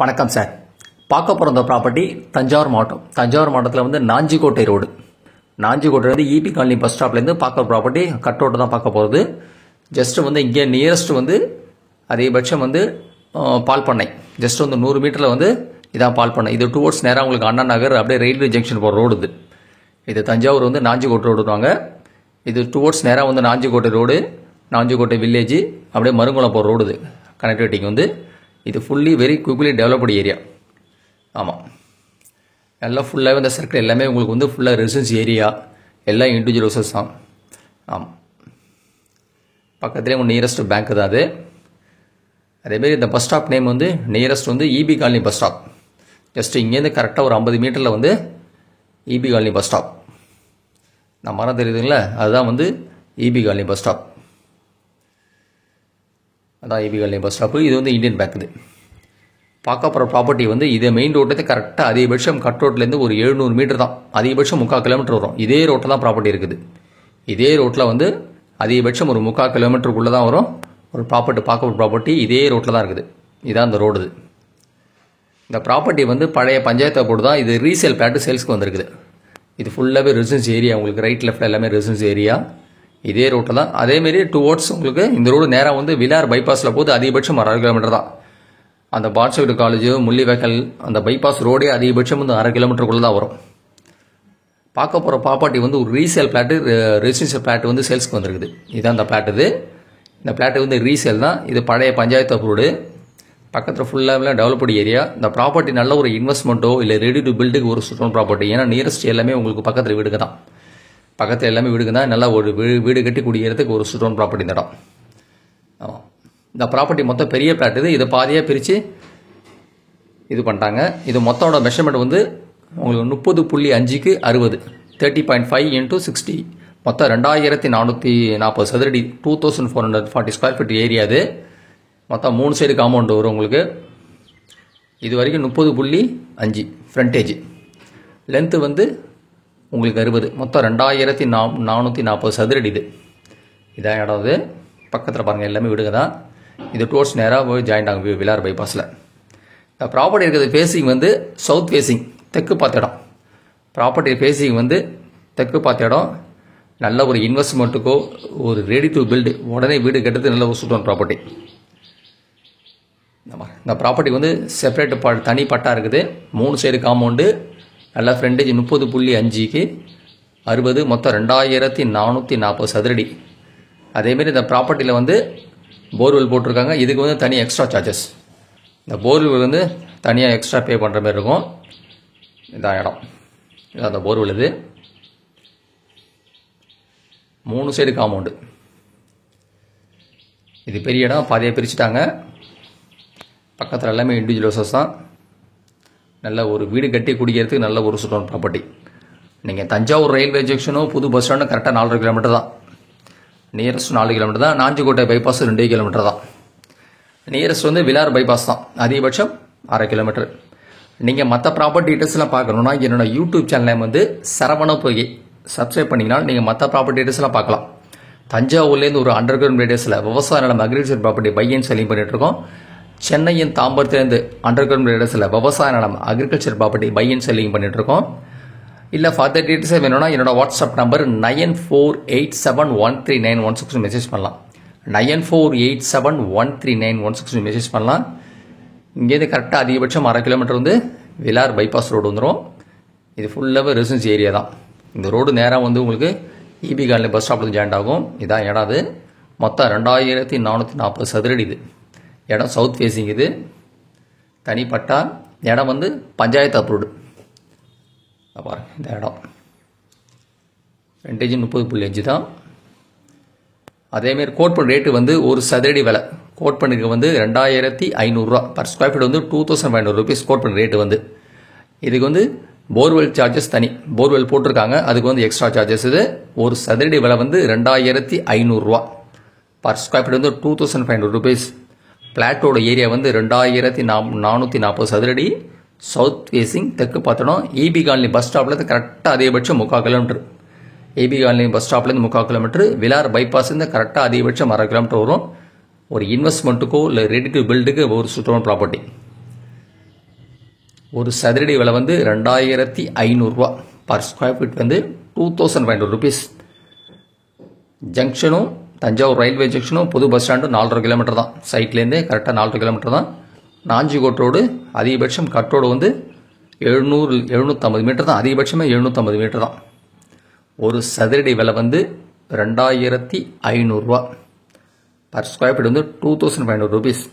வணக்கம் சார். பார்க்க போகிற இந்த ப்ராப்பர்ட்டி தஞ்சாவூர் மாவட்டம். தஞ்சாவூர் மாவட்டத்தில் வந்து நாஞ்சிக்கோட்டை ரோடு. நாஞ்சிக்கோட்டை வந்து இபி காலனி பஸ் ஸ்டாப்லேருந்து பார்க்குற ப்ராப்பர்ட்டி கட் ரோடு தான் பார்க்க போகிறது. ஜஸ்ட் வந்து இங்கே நியரஸ்ட் வந்து அதிகபட்சம் வந்து பால் பண்ணை. ஜஸ்ட் வந்து 100 மீட்டரில் வந்து இதான் பால் பண்ணை. இது டுவோர்ட்ஸ் நேராக உங்களுக்கு அண்ணா நகர் அப்படியே ரயில்வே ஜங்ஷன் போகிற ரோடு இது. இது தஞ்சாவூர் வந்து நாஞ்சிக்கோட்டை ரோடுவாங்க. இது டுவோர்ட்ஸ் நேராக வந்து நாஞ்சிக்கோட்டை ரோடு, நாஞ்சிக்கோட்டை வில்லேஜ் அப்படியே மருங்குளம் போகிற ரோடு. இது கனெக்டிவிட்டிக்கு வந்து இது fully very quickly developed area. ஆமாம், எல்லாம் ஃபுல்லாகவே இந்த சர்க்கிள் எல்லாமே உங்களுக்கு வந்து ஃபுல்லாக ரெசிடென்ஸ் ஏரியா, எல்லாம் இண்டிவிஜுவல் ஹவுசஸ் தான். ஆமாம், பக்கத்துலேயே உங்கள் நியரஸ்ட் பேங்க் தான் அது. அதேமாரி இந்த பஸ் ஸ்டாப் நேம் வந்து நியரஸ்ட் வந்து EB colony bus stop. Just இங்கேருந்து கரெக்டாக ஒரு 50 மீட்டரில் வந்து இபி காலனி பஸ் ஸ்டாப். நான் மரம் தெரியுதுங்களா, அதுதான் வந்து இபி காலனி பஸ் ஸ்டாப். அதான் இபி காலனி பஸ் ஸ்டாப்பு. இது வந்து இந்தியன் பேங்க். இது பார்க்க போகிற ப்ராப்பர்ட்டி வந்து இதே மெயின் ரோட்லேருந்து கரெக்டாக அதிகபட்சம் கட் ரோட்லேருந்து ஒரு 700 மீட்டர் தான், அதிகபட்சம் 3/4 கிலோமீட்டர் வரும். இதே ரோட்டில் தான் ப்ராப்பர்ட்டி இருக்குது. இதே ரோட்டில் வந்து அதிகபட்சம் ஒரு 3/4 கிலோமீட்டருக்குள்ளே தான் வரும் ஒரு ப்ராப்பர்ட்டி. பார்க்க ஒரு ப்ராப்பர்ட்டி இதே ரோட்டில் தான் இருக்குது. இதான் இந்த ரோடு. இந்த ப்ராப்பர்ட்டி வந்து பழைய பஞ்சாயத்து போர்டு தான். இது ரீசேல் பிளாட்டு சேல்ஸ்க்கு வந்திருக்குது. இது ஃபுல்லாகவே ரெசிடென்ஸ் ஏரியா. உங்களுக்கு ரைட் லெஃப்ட் எல்லாமே ரெசிடென்ஸ் ஏரியா. இதே ரோட்டில் தான். அதேமாரி டுவோர்ட்ஸ் உங்களுக்கு இந்த ரோடு நேராக வந்து விலார் பைபாஸில் போது அதிகபட்சம் 1/2 கிலோமீட்டர் தான். அந்த பாட்சைடு காலேஜ், முள்ளிவாய்க்கால் அந்த பைபாஸ் ரோடே அதிகபட்சம் வந்து 1/2 கிலோமீட்டருக்குள்ளே தான் வரும். பார்க்க போகிற ப்ராப்பர்ட்டி வந்து ஒரு ரீசேல் பிளாட்டு, ரெசிடென்ஷியல் பிளாட் வந்து சேல்ஸ்க்கு வந்திருக்குது. இதுதான் இந்த பிளாட். இது இந்த பிளாட்டு வந்து ரீசேல் தான். இது பழைய பஞ்சாயத்து ரோடு. பக்கத்தில் ஃபுல்லாக டெவலப்டு ஏரியா. இந்த ப்ராப்பர்ட்டி நல்ல ஒரு இன்வெஸ்ட்மெண்ட்டோ இல்லை ரெடி டு பில்டுக்கு ஒரு சுத்தம் ப்ராப்பர்ட்டி. ஏன்னா நியரஸ்ட் எல்லாமே உங்களுக்கு பக்கத்தில் வீடுங்க தான். பக்கத்தில் எல்லாமே வீடுங்க தான். நல்லா ஒரு வீடு கட்டி குடிக்கிறதுக்கு ஒரு சுத்தம் ப்ராப்பர்ட்டி இந்த இடம். ஆமாம், இந்த ப்ராப்பர்ட்டி மொத்தம் பெரிய பிளாட். இது இதை பாதியாக பிரித்து இது பண்ணிட்டாங்க. இது மொத்தோட மெஷர்மெண்ட் வந்து உங்களுக்கு 30.5க்கு 60, 30.5 × 60, மொத்தம் 2440 சதுரடி, 2440 ஸ்கொயர் ஃபீட் ஏரியா. அது மொத்தம் 3 சைடு காம்பவுண்ட் வரும் உங்களுக்கு. இது வரைக்கும் 30.5 ஃப்ரண்டேஜ். லென்த்து வந்து உங்களுக்கு 60, மொத்தம் 2440 சதுரடி. இதான் இடம். இது பக்கத்தில் பாருங்கள் எல்லாமே விடுங்க தான். இது டுவோர்ட்ஸ் நேராக போய் ஜாயிண்ட் ஆகும் விலார் பைபாஸில். இந்த ப்ராப்பர்ட்டி இருக்கிறது ஃபேஸிங் வந்து சவுத் ஃபேஸிங், தெற்கு பார்த்த இடம். ப்ராப்பர்ட்டி ஃபேஸிங் வந்து தெற்கு பார்த்த இடம். நல்ல ஒரு இன்வெஸ்ட்மெண்ட்டுக்கோ ஒரு ரெடி டு பில்டு உடனே வீடு கட்டுறது நல்ல ஒரு சூப்பர் ப்ராப்பர்ட்டி. இந்த ப்ராப்பர்ட்டி வந்து செப்பரேட் தனி பட்டா இருக்குது. 3 சைடு காம்பவுண்டு, நல்லா ஃப்ரண்டேஜ் 30.5க்கு 60, மொத்தம் 2440 சதுரடி. அதேமாரி இந்த ப்ராப்பர்ட்டியில் வந்து போர்வெல் போட்டிருக்காங்க. இதுக்கு வந்து தனி எக்ஸ்ட்ரா சார்ஜஸ். இந்த போர்வெல் வந்து தனியாக எக்ஸ்ட்ரா பே பண்ணுற மாதிரி இருக்கும். இதான் இடம். இதான் அந்த போர்வெல். இது 3 சைடு காம்பவுண்டு. இது பெரிய இடம், பாதியாக பிரிச்சுட்டாங்க. பக்கத்தில் எல்லாமே இண்டிவிஜுவல் ஹவுசஸ் தான். நல்ல ஒரு வீடு கட்டி குடிக்கிறதுக்கு நல்ல ஒரு சுத்தமான ப்ராப்பர்ட்டி. நீங்கள் தஞ்சாவூர் ரயில்வே ஜங்ஷனோ புது பஸ் ஸ்டாண்டும் கரெக்டாக 4 கிலோமீட்டர் தான். நியரஸ்ட் 4 கிலோமீட்டர் தான். நாஞ்சிக்கோட்டை பைபாஸ் 2 கிலோமீட்டர் தான். நியரஸ்ட் வந்து விலார் பைபாஸ் தான், அதிகபட்சம் 1/2 கிலோமீட்டர். நீங்கள் மற்ற ப்ராப்பர்ட்டி டீட்டெயில்ஸ்லாம் பார்க்கணுன்னா என்னோட யூடியூப் சேனல் வந்து சரவண பொய்கை சப்ஸ்கிரைப் பண்ணிங்கன்னா நீங்கள் மற்ற ப்ராப்பர்ட்டி டீட்டெயில்ஸ்லாம் பார்க்கலாம். தஞ்சாவூர்லேருந்து ஒரு அண்டர் கிரவுண்ட் ரேடியஸில் விவசாய நிலம் agriculture property buy and selling பண்ணிட்டு இருக்கோம். சென்னையின் தாம்பரத்துலேருந்து அண்டர் கிரவுண்ட் ரேடியஸில் விவசாய நிலம் agriculture property buy and selling பண்ணிட்டு இருக்கோம். இல்லை ஃபர்தர் டீட்டெயில்ஸே வேணும்னா என்னோட வாட்ஸ்அப் நம்பர் 9487139162 மெசேஜ் பண்ணலாம். 9487139162 மெசேஜ் பண்ணலாம். இங்கேருந்து கரெக்டாக அதிகபட்சம் 1/2 கிலோமீட்டர் வந்து விலார் பைபாஸ் ரோடு வந்துடும். இது ஃபுல்லாகவே ரெசிடென்ஸ் ஏரியா தான். இந்த ரோடு நேராக வந்து உங்களுக்கு இபி காலனி பஸ் ஸ்டாப்பில் ஜாயிண்ட் ஆகும். இதான் இடம். அது மொத்தம் 2440 சதுரடி. இது இடம் சவுத் ஃபேஸிங். இது தனிப்பட்டா இடம் வந்து பஞ்சாயத்து அப்ரூவ்டு. பாருங்க இந்த இடம் ஃப்ரண்டேஜ் 30.5 தான். அதேமாரி கோட் பண்ண ரேட்டு வந்து ஒரு சதுரடி விலை கோட் பண்ணுக்கு வந்து 2500 ரூபா பர் ஸ்கொயர் ஃபீட் வந்து 2500 rupees கோட் பண்ண ரேட்டு வந்து. இதுக்கு வந்து போர்வெல் சார்ஜஸ் தனி, போர்வெல் போட்டிருக்காங்க, அதுக்கு வந்து எக்ஸ்ட்ரா சார்ஜஸ். இது ஒரு சதுரடி விலை வந்து 2500 ரூபா பர் ஸ்கொயர் ஃபீட் வந்து 2500 rupees. பிளாட்டோட ஏரியா வந்து 2440 சதுரடி, சவுத் ஃபேஸிங், தெற்கு பார்த்தோம். இபி காலனி பஸ் ஸ்டாப்லேருந்து கரெக்டாக அதிகபட்சம் 3/4 கிலோமீட்டர். இபி காலனி பஸ் ஸ்டாப்லேருந்து 3/4 கிலோமீட்டர். விலார் பைபாஸ்லேருந்து கரெக்டாக அதிகபட்சம் 1/2 கிலோமீட்டர் வரும். ஒரு இன்வெஸ்ட்மெண்ட்டுக்கோ இல்லை ரெடி டு பில்டுக்கு ஒரு சுத்தமான ப்ராப்பர்ட்டி. ஒரு சதுரடி விலை வந்து 2500 ரூபா. பர் ஸ்கொயர் ஃபீட் வந்து 2500 ருபீஸ். ஜங்ஷனும் தஞ்சாவூர் ரயில்வே ஜங்ஷனும் புது பஸ் ஸ்டாண்டும் 4.5 கிலோமீட்டர் தான். சைட்லேருந்தே கரெக்டாக 4 கிலோமீட்டர் தான். நாஞ்சிகோட் ரோடு அதிகபட்சம் கட் ரோடு வந்து 750 மீட்டர் தான். அதிகபட்சமே 750 மீட்டர் தான். ஒரு சதுரடி விலை வந்து 2500 ரூபா. பர் ஸ்கொயர் ஃபீட் வந்து 2500 ருபீஸ்.